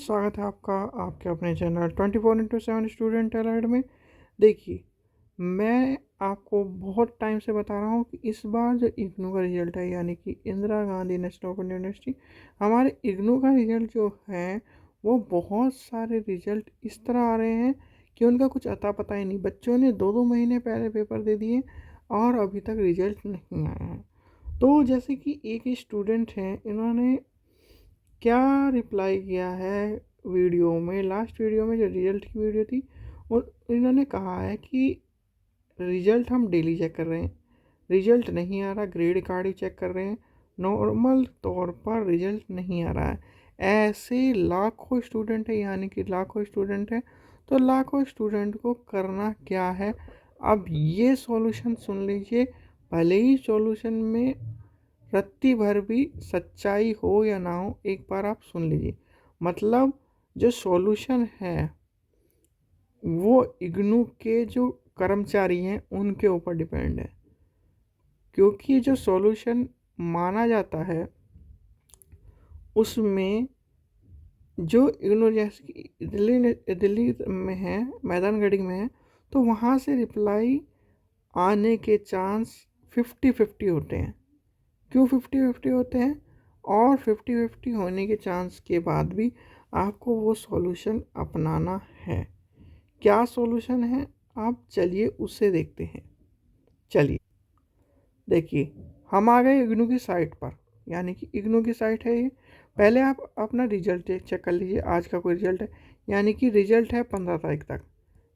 स्वागत है आपका आपके अपने चैनल 24/7 स्टूडेंट अलर्ट में। देखिए, मैं आपको बहुत टाइम से बता रहा हूँ कि इस बार जो इग्नू का रिजल्ट है, यानी कि Indira Gandhi national open university, हमारे इग्नू का रिजल्ट जो है वो बहुत सारे रिजल्ट इस तरह आ रहे हैं कि उनका कुछ अता पता ही नहीं। बच्चों ने 2-2 महीने पहले पेपर दे दिए और अभी तक रिजल्ट नहीं आया है। तो जैसे कि एक स्टूडेंट हैं, इन्होंने क्या रिप्लाई किया है वीडियो में, लास्ट वीडियो में जो रिजल्ट की वीडियो थी, और इन्होंने कहा है कि रिजल्ट हम डेली चेक कर रहे हैं, रिजल्ट नहीं आ रहा, ग्रेड कार्ड ही चेक कर रहे हैं, नॉर्मल तौर पर रिजल्ट नहीं आ रहा है। ऐसे लाखों स्टूडेंट है, यानी कि लाखों स्टूडेंट है। तो लाखों स्टूडेंट को करना क्या है, अब ये सॉल्यूशन सुन लीजिए। भले ही सॉल्यूशन में रत्ती भर भी सच्चाई हो या ना हो, एक बार आप सुन लीजिए। मतलब जो सॉल्यूशन है वो इग्नू के जो कर्मचारी हैं उनके ऊपर डिपेंड है, क्योंकि जो सॉल्यूशन माना जाता है उसमें जो इग्नू जैसे कि दिल्ली में है, मैदानगढ़ी में है, तो वहाँ से रिप्लाई आने के चांस 50-50 होते हैं। क्यों 50-50 होते हैं? और 50-50 होने के चांस के बाद भी आपको वो सॉल्यूशन अपनाना है। क्या सॉल्यूशन है, आप चलिए उससे देखते हैं। चलिए देखिए, हम आ गए इग्नू की साइट पर, यानी कि इग्नू की साइट है ये। पहले आप अपना रिजल्ट चेक कर लीजिए, आज का कोई रिजल्ट है, यानी कि रिजल्ट है 15 तारीख तक,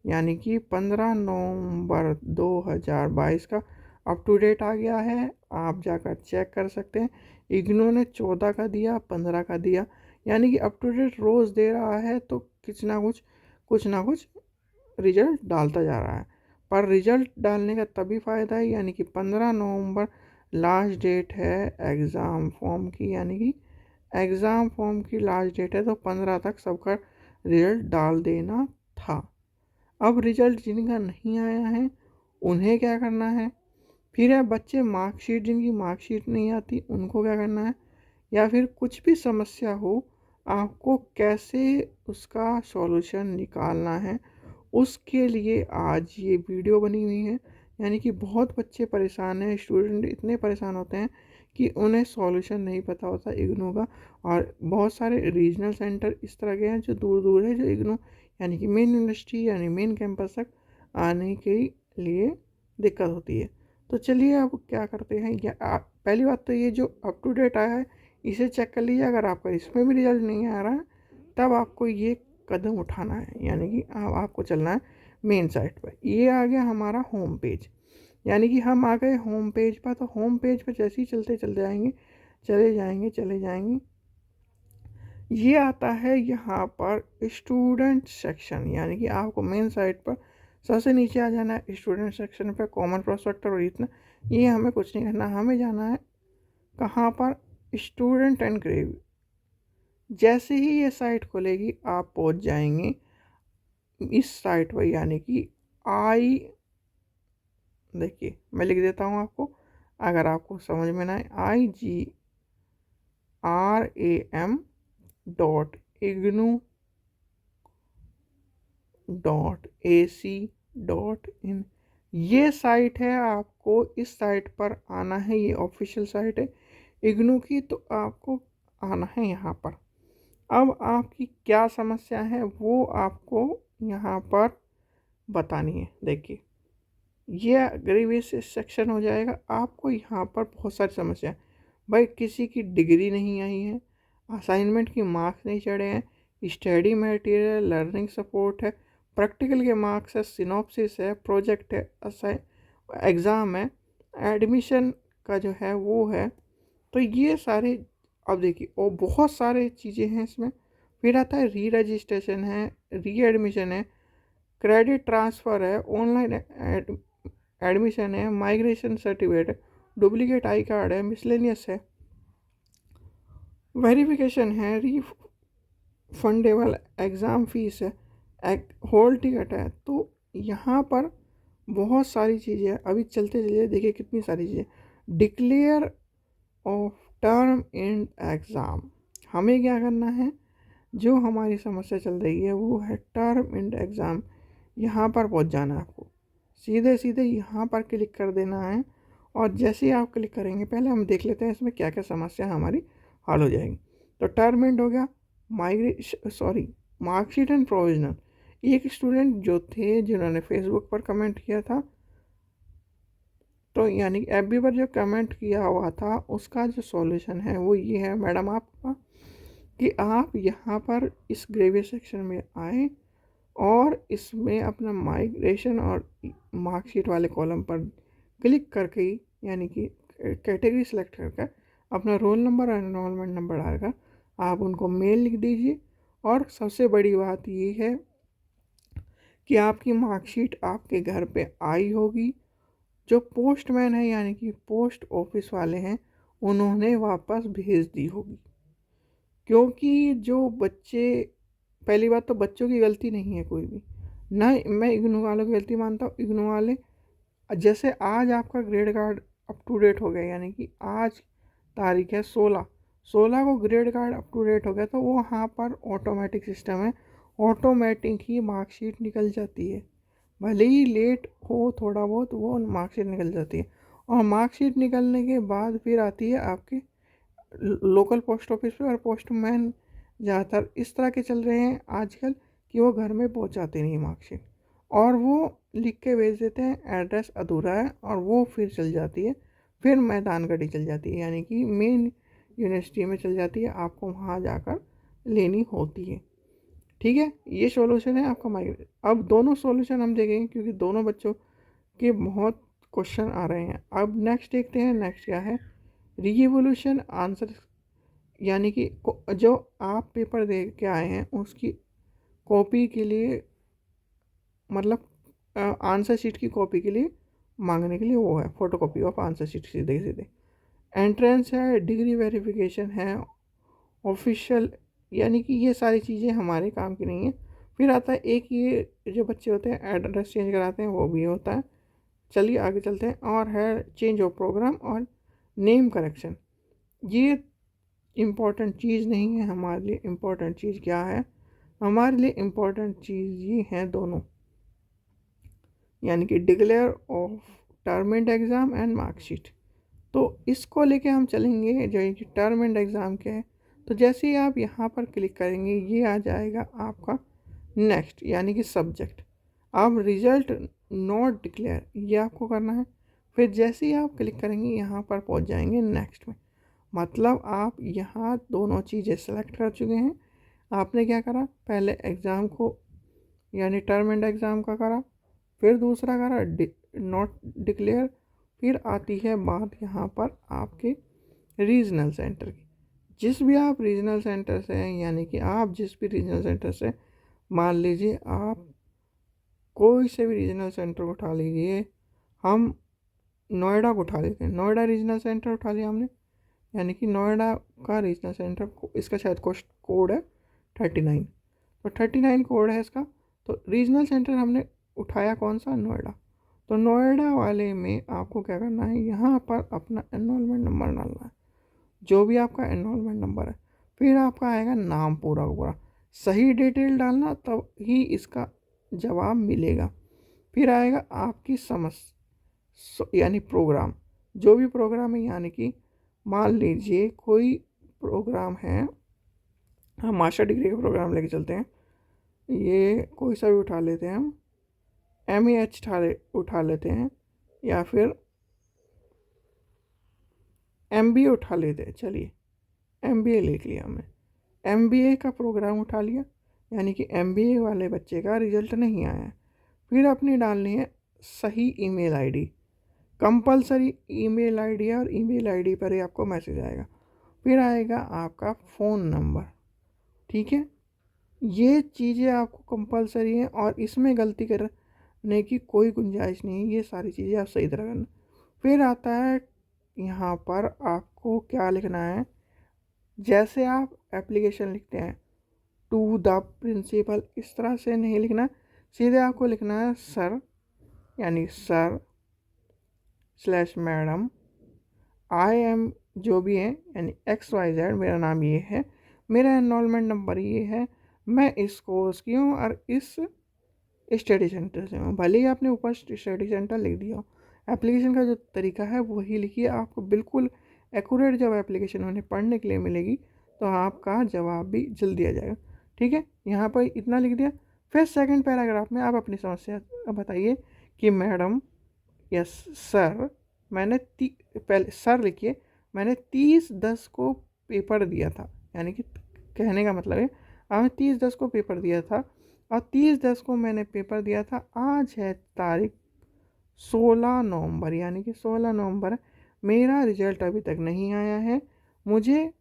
यानी कि 15 नवंबर 2022 का अप टू डेट आ गया है। आप जाकर चेक कर सकते हैं। इग्नू ने 14 का दिया, 15 का दिया, यानी कि अप टू डेट रोज़ दे रहा है, तो कुछ ना कुछ रिजल्ट डालता जा रहा है। पर रिजल्ट डालने का तभी फ़ायदा है, यानी कि 15 नवंबर लास्ट डेट है एग्ज़ाम फॉर्म की, यानी कि एग्ज़ाम फॉर्म की लास्ट डेट है, तो 15 तक सबका रिजल्ट डाल देना था। अब रिजल्ट जिनका नहीं आया है उन्हें क्या करना है? फिर है बच्चे मार्कशीट, जिनकी मार्कशीट नहीं आती उनको क्या करना है? या फिर कुछ भी समस्या हो, आपको कैसे उसका सॉल्यूशन निकालना है, उसके लिए आज ये वीडियो बनी हुई है। यानी कि बहुत बच्चे परेशान हैं, स्टूडेंट इतने परेशान होते हैं कि उन्हें सॉल्यूशन नहीं पता होता इग्नू का। और बहुत सारे रीजनल सेंटर इस तरह के हैं जो दूर दूर है, जो इग्नू यानी कि मेन यूनिवर्सिटी यानी मेन कैंपस तक आने के लिए दिक्कत होती है। तो चलिए अब क्या करते हैं, पहली बात तो ये जो अप टू डेट आया है इसे चेक कर लीजिए। अगर आपका इसमें भी रिजल्ट नहीं आ रहा है तब आपको ये कदम उठाना है, यानी कि आपको चलना है मेन साइट पर। ये आ गया हमारा होम पेज, यानी कि हम आ गए होम पेज पर। तो होम पेज पर जैसे ही चलते चलते जाएंगे, चले जाएंगे, ये आता है यहाँ पर स्टूडेंट सेक्शन, यानी कि आपको मेन साइट पर सबसे नीचे आ जाना है स्टूडेंट सेक्शन पर, कॉमन प्रोस्पेक्टर और इतना। ये हमें कुछ नहीं करना, हमें जाना है कहाँ पर? Student enclave. जैसे ही ये साइट खुलेगी आप पहुँच जाएंगे इस साइट पर, यानी कि आई, देखिए मैं लिख देता हूँ आपको अगर आपको समझ में ना आए, IGRAM.ignu.ac.in। ये साइट है, आपको इस साइट पर आना है। ये ऑफिशियल साइट है इग्नू की, तो आपको आना है यहाँ पर। अब आपकी क्या समस्या है वो आपको यहाँ पर बतानी है। देखिए, ये ग्रेवियस सेक्शन हो जाएगा। आपको यहाँ पर बहुत सारी समस्या है। भाई किसी की डिग्री नहीं आई है, असाइनमेंट की मार्क्स नहीं चढ़े हैं, स्टडी मटेरियल, लर्निंग सपोर्ट है, प्रैक्टिकल के मार्क्स है, सिनॉप्सिस है, प्रोजेक्ट है, एग्ज़ाम है, एडमिशन का जो है वो है। तो ये सारे, अब देखिए, और बहुत सारे चीज़ें हैं इसमें। फिर आता है री रजिस्ट्रेशन है, री एडमिशन है, क्रेडिट ट्रांसफ़र है, ऑनलाइन एडमिशन है, माइग्रेशन सर्टिफिकेट है, डुप्लीकेट आई कार्ड है, मिसलेनियस है, वेरिफिकेशन है, फंडेबल एग्ज़ाम फीस है, हॉल टिकट है। तो यहाँ पर बहुत सारी चीज़ें हैं। अभी चलते चलिए देखिए कितनी सारी चीज़ें। Declare of term and exam, हमें क्या करना है? जो हमारी समस्या चल रही है वो है टर्म एंड एग्ज़ाम। यहाँ पर पहुँच जाना है आपको, सीधे सीधे यहाँ पर क्लिक कर देना है। और जैसे ही आप क्लिक करेंगे, पहले हम देख लेते हैं इसमें क्या क्या समस्या हमारी हल हो जाएगी। तो टर्म एंड हो गया, मार्कशीट एंड प्रोविजनल। एक स्टूडेंट जो थे जिन्होंने फेसबुक पर कमेंट किया था, तो यानी कि एफबी पर जो कमेंट किया हुआ था उसका जो सॉल्यूशन है वो ये है मैडम आपका, कि आप यहाँ पर इस ग्रेवियर सेक्शन में आए और इसमें अपना माइग्रेशन और मार्कशीट वाले कॉलम पर क्लिक करके, यानी कि कैटेगरी सेलेक्ट करके अपना रोल नंबर और एनरोलमेंट नंबर डालकर आप उनको मेल लिख दीजिए। और सबसे बड़ी बात ये है कि आपकी मार्कशीट आपके घर पे आई होगी। जो पोस्टमैन है यानी कि पोस्ट ऑफिस वाले हैं, उन्होंने वापस भेज दी होगी। क्योंकि जो बच्चे, पहली बात तो बच्चों की गलती नहीं है कोई भी, ना मैं इग्नू वालों की गलती मानता हूँ। इग्नू वाले, जैसे आज आपका grade card up to date हो गया, यानी कि आज तारीख है 16 को grade card up to date हो गया, तो वो वहाँ पर ऑटोमेटिक सिस्टम है, ऑटोमेटिक ही मार्कशीट निकल जाती है। भले ही लेट हो थोड़ा बहुत, वो मार्कशीट निकल जाती है। और मार्कशीट निकलने के बाद फिर आती है आपके लोकल पोस्ट ऑफिस पे। और पोस्टमैन ज़्यादातर इस तरह के चल रहे हैं आजकल कि वो घर में पहुंचाते नहीं मार्कशीट, और वो लिख के भेज देते हैं एड्रेस अधूरा है, और वो फिर चल जाती है, फिर मैदानगढ़ी चल जाती है, यानी कि मेन यूनिवर्सिटी में चल जाती है, आपको वहाँ जाकर लेनी होती है। ठीक है, ये सॉल्यूशन है आपका माइग्रेट। अब दोनों सॉल्यूशन हम देखेंगे क्योंकि दोनों बच्चों के बहुत क्वेश्चन आ रहे हैं। अब नेक्स्ट देखते हैं, नेक्स्ट क्या है, रीएवोल्यूशन आंसर, यानी कि जो आप पेपर दे के आए हैं उसकी कॉपी के लिए, मतलब आंसर शीट की कॉपी के लिए मांगने के लिए वो है photo copy of answer sheet, सीधे सीधे। एंट्रेंस है, डिग्री वेरिफिकेशन है, ऑफिशियल, यानी कि ये सारी चीज़ें हमारे काम की नहीं है। फिर आता है एक, ये जो बच्चे होते हैं एड्रेस चेंज कराते हैं, वो भी होता है। चलिए आगे चलते हैं। और है चेंज ऑफ प्रोग्राम और नेम करेक्शन। ये इम्पोर्टेंट चीज़ नहीं है हमारे लिए। इम्पोर्टेंट चीज़ क्या है हमारे लिए? इम्पोर्टेंट चीज़ ये है दोनों, यानी कि declare of term and exam and marksheet. तो इसको लेके हम चलेंगे। जो ये टर्म एंड एग्ज़ाम क्या है, तो जैसे ही आप यहाँ पर क्लिक करेंगे ये आ जाएगा आपका नेक्स्ट, यानी कि सब्जेक्ट। अब रिजल्ट नॉट डिक्लेयर, ये आपको करना है। फिर जैसे ही आप क्लिक करेंगे यहाँ पर पहुँच जाएंगे नेक्स्ट में। मतलब आप यहाँ दोनों चीज़ें सेलेक्ट कर चुके हैं। आपने क्या करा, पहले एग्ज़ाम को यानी टर्म एंड एग्ज़ाम का करा, फिर दूसरा करा नॉट डिक्लेयर। फिर आती है बात यहाँ पर आपके रीजनल सेंटर की। जिस भी आप रीजनल सेंटर से हैं, यानी कि आप जिस भी रीजनल सेंटर से, मान लीजिए आप कोई से भी रीजनल सेंटर उठा लीजिए, हम नोएडा को उठा लेते हैं, नोएडा रीजनल सेंटर उठा लिया हमने, यानी कि नोएडा का रीजनल सेंटर, इसका शायद कोड है 39, तो 39 कोड है इसका। तो रीजनल सेंटर हमने उठाया कौन सा, नोएडा। तो नोएडा वाले में आपको क्या करना है, यहाँ पर अपना एनरोलमेंट नंबर डालना है, जो भी आपका एनरोलमेंट नंबर है। फिर आपका आएगा नाम पूरा पूरा, सही डिटेल डालना, तब ही इसका जवाब मिलेगा। फिर आएगा आपकी समझ, यानी प्रोग्राम, जो भी प्रोग्राम है, यानी कि मान लीजिए कोई प्रोग्राम है, हम मास्टर डिग्री का प्रोग्राम लेके चलते हैं, ये कोई सा भी उठा लेते हैं हम, MEH उठा लेते हैं, या फिर MBA उठा लेते हैं। चलिए MBA लिख लिया हमने, MBA का प्रोग्राम उठा लिया, यानी कि MBA वाले बच्चे का रिजल्ट नहीं आया है। फिर अपनी डालनी है सही email ID, compulsory email ID है, और ईमेल आईडी पर ही आपको मैसेज आएगा। फिर आएगा आपका फ़ोन नंबर। ठीक है, ये चीज़ें आपको कंपलसरी हैं और इसमें गलती करने की कोई गुंजाइश नहीं है। ये सारी चीज़ें आप सही तरह करना। फिर आता है यहाँ पर आपको क्या लिखना है, जैसे आप एप्लीकेशन लिखते हैं टू द प्रिंसिपल, इस तरह से नहीं लिखना, सीधे आपको लिखना है सर, यानी sir slash madam, I am जो भी है, यानी XYZ, मेरा नाम ये है, मेरा एनरोलमेंट नंबर ये है, मैं इस कोर्स की हूँ और इस स्टडी सेंटर से हूँ। भले ही आपने ऊपर स्टडी सेंटर लिख दिया हो, एप्लीकेशन का जो तरीका है वही लिखिए। आपको बिल्कुल एक्यूरेट जब एप्लीकेशन उन्हें पढ़ने के लिए मिलेगी तो आपका जवाब भी जल्दी आ जाएगा। ठीक है, यहाँ पर इतना लिख दिया। फिर सेकंड पैराग्राफ में आप अपनी समस्या बताइए कि मैडम, यस सर, मैंने पहले सर लिखिए, मैंने 30/10 को पेपर दिया था। यानी कि कहने का मतलब है आपने 30/10 को पेपर दिया था और 30/10 को मैंने पेपर दिया था। आज है तारीख 16 नवंबर, यानी कि 16 नवंबर है। मेरा रिजल्ट अभी तक नहीं आया है। मुझे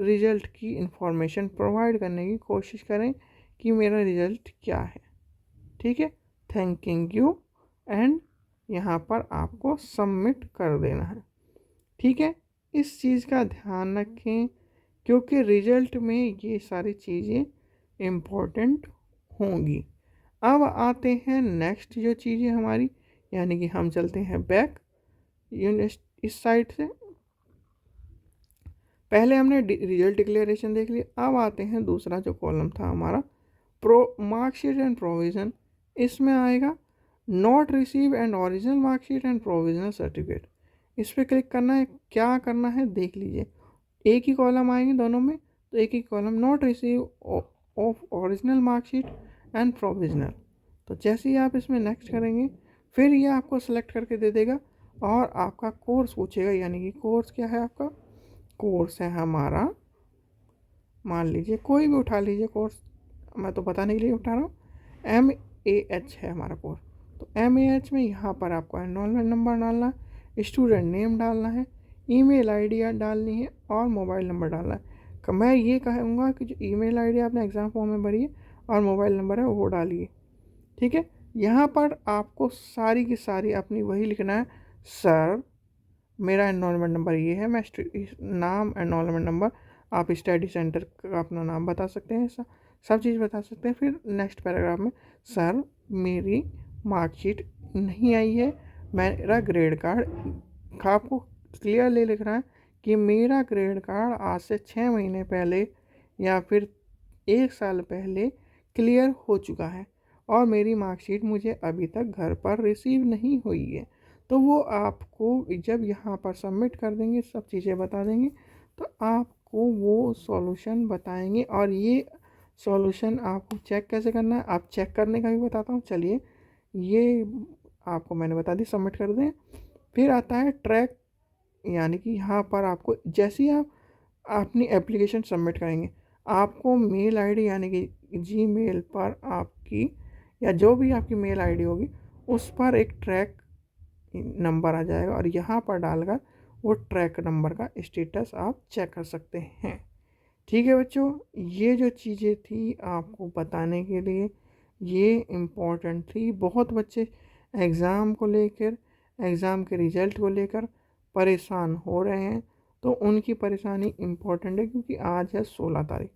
रिजल्ट की इंफॉर्मेशन प्रोवाइड करने की कोशिश करें कि मेरा रिजल्ट क्या है। ठीक है, थैंकिंग यू, एंड यहाँ पर आपको सबमिट कर देना है। ठीक है, इस चीज़ का ध्यान रखें क्योंकि रिजल्ट में ये सारी चीज़ें इम्पोर्टेंट होंगी। अब आते हैं नेक्स्ट जो चीज़ें हमारी, यानी कि हम चलते हैं बैक इस साइड से। पहले हमने रिजल्ट डिक्लेरेशन देख लिया। अब आते हैं दूसरा जो कॉलम था हमारा, मार्कशीट एंड प्रोविज़न। इसमें आएगा not receive and original marksheet and provisional certificate. इस पर क्लिक करना है। क्या करना है देख लीजिए, एक ही कॉलम आएंगे दोनों में, तो एक ही column not receive of original marksheet and provisional. तो जैसे ही आप इसमें नेक्स्ट करेंगे फिर ये आपको सेलेक्ट करके दे देगा और आपका कोर्स पूछेगा। यानी कि कोर्स क्या है आपका, कोर्स है हमारा, मान लीजिए कोई भी उठा लीजिए कोर्स, मैं तो बताने के लिए उठा रहा हूँ। MAH है हमारा कोर्स। तो MAH में यहाँ पर आपको एनरोलमेंट नंबर डालना है, स्टूडेंट नेम डालना है, ईमेल आईडी डालनी है और मोबाइल नंबर डालना है। मैं ये कहूँगा कि जो ईमेल आईडी आपने एग्ज़ाम फॉर्म में भरी है और मोबाइल नंबर है वो डालिए। ठीक है, यहाँ पर आपको सारी की सारी अपनी वही लिखना है। सर, मेरा एनरोलमेंट नंबर ये है, मैं नाम, एनरोलमेंट नंबर, आप स्टडी सेंटर का अपना नाम बता सकते हैं, सब चीज़ बता सकते हैं। फिर नेक्स्ट पैराग्राफ में, सर मेरी मार्कशीट नहीं आई है, मेरा ग्रेड कार्ड, आपको क्लियरली लिख रहा है कि मेरा ग्रेड कार्ड आज से 6 महीने पहले या फिर 1 साल पहले क्लियर हो चुका है और मेरी मार्कशीट मुझे अभी तक घर पर रिसीव नहीं हुई है। तो वो आपको जब यहाँ पर सबमिट कर देंगे, सब चीज़ें बता देंगे, तो आपको वो सॉल्यूशन बताएंगे। और ये सॉल्यूशन आपको चेक कैसे करना है, आप चेक करने का भी बताता हूँ। चलिए, ये आपको मैंने बता दी, सबमिट कर दें। फिर आता है ट्रैक, यानी कि यहाँ पर आपको जैसे ही आप अपनी एप्लीकेशन सबमिट करेंगे, आपको मेल आईडी यानी कि जीमेल पर आपकी या जो भी आपकी मेल आईडी होगी उस पर एक ट्रैक नंबर आ जाएगा और यहाँ पर डालकर वो ट्रैक नंबर का स्टेटस आप चेक कर सकते हैं। ठीक है बच्चों, ये जो चीज़ें थी आपको बताने के लिए, ये इम्पोर्टेंट थी। बहुत बच्चे एग्ज़ाम को लेकर, एग्ज़ाम के रिज़ल्ट को लेकर परेशान हो रहे हैं, तो उनकी परेशानी इम्पोर्टेंट है क्योंकि आज है 16 तारीख,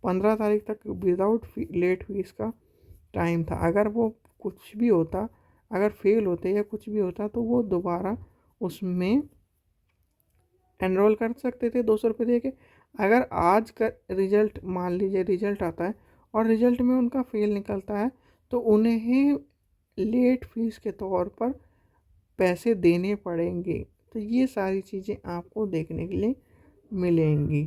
15 तारीख तक विदाउट लेट फीस का टाइम था। अगर वो कुछ भी होता, अगर फेल होते या कुछ भी होता तो वो दोबारा उसमें एनरोल कर सकते थे 200 रुपये दे के। अगर आज का रिज़ल्ट, मान लीजिए रिज़ल्ट आता है और रिज़ल्ट में उनका फेल निकलता है तो उन्हें लेट फीस के तौर पर पैसे देने पड़ेंगे। तो ये सारी चीज़ें आपको देखने के लिए मिलेंगी।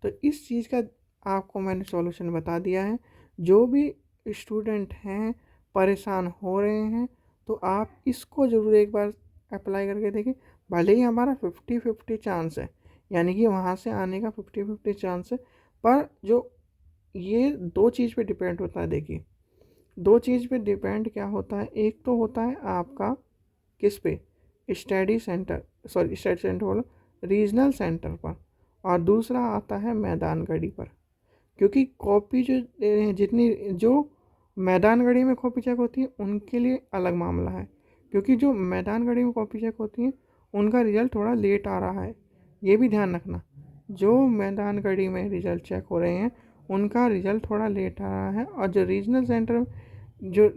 तो इस चीज़ का आपको मैंने सॉल्यूशन बता दिया है। जो भी स्टूडेंट हैं परेशान हो रहे हैं तो आप इसको ज़रूर एक बार अप्लाई करके देखें। भले ही हमारा 50-50 चांस है, यानी कि वहाँ से आने का 50-50 चांस है, पर जो ये दो चीज़ पे डिपेंड होता है। देखिए, दो चीज़ पे डिपेंड क्या होता है, एक तो होता है आपका किस पे, study centre, sorry study centre बोलो, रीजनल सेंटर पर, और दूसरा आता है मैदान गढ़ी पर। क्योंकि कॉपी जो जितनी जो मैदान गढ़ी में कॉपी चेक होती है उनके लिए अलग मामला है, क्योंकि जो मैदान गढ़ी में कॉपी चेक होती है उनका रिज़ल्ट थोड़ा लेट आ रहा है। ये भी ध्यान रखना, जो मैदान गढ़ी में रिज़ल्ट चेक हो रहे हैं उनका रिज़ल्ट थोड़ा लेट आ रहा है और जो रीजनल सेंटर जो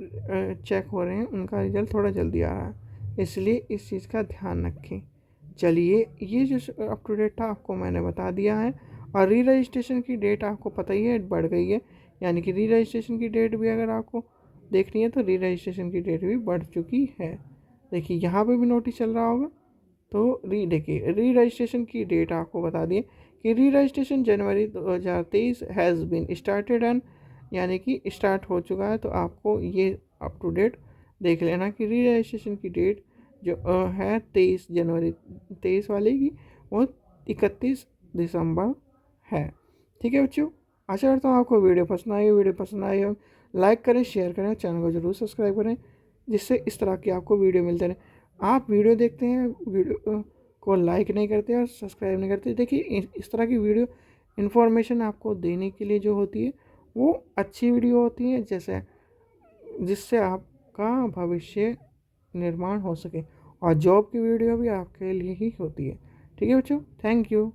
चेक हो रहे हैं उनका रिज़ल्ट थोड़ा जल्दी आ रहा है। इसलिए इस चीज़ का ध्यान रखें। चलिए, ये जो अप टू डेट था आपको मैंने बता दिया है और री रजिस्ट्रेशन की डेट आपको पता ही है बढ़ गई है, यानी कि री रजिस्ट्रेशन की डेट भी अगर आपको देखनी है तो री रजिस्ट्रेशन की डेट भी बढ़ चुकी है। देखिए यहाँ पे भी नोटिस चल रहा होगा। तो देखिए री रजिस्ट्रेशन की डेट आपको बता दिए कि re registration January 2023 has been started and, यानी कि स्टार्ट हो चुका है। तो आपको ये अप टू डेट देख लेना कि री रजिस्ट्रेशन की डेट जो है 23 जनवरी 23 वाले की, वो 31 दिसंबर है। ठीक है बच्चों, आशा करता हूँ आपको वीडियो पसंद आई हो। लाइक करें, शेयर करें, चैनल को जरूर सब्सक्राइब करें, जिससे इस तरह की आपको वीडियो मिलते रहे। आप वीडियो देखते हैं, वीडियो को लाइक नहीं करते और सब्सक्राइब नहीं करते। देखिए इस तरह की वीडियो इन्फॉर्मेशन आपको देने के लिए जो होती है वो अच्छी वीडियो होती है, जैसे जिससे आपका भविष्य निर्माण हो सके, और जॉब की वीडियो भी आपके लिए ही होती है। ठीक है बच्चों, थैंक यू।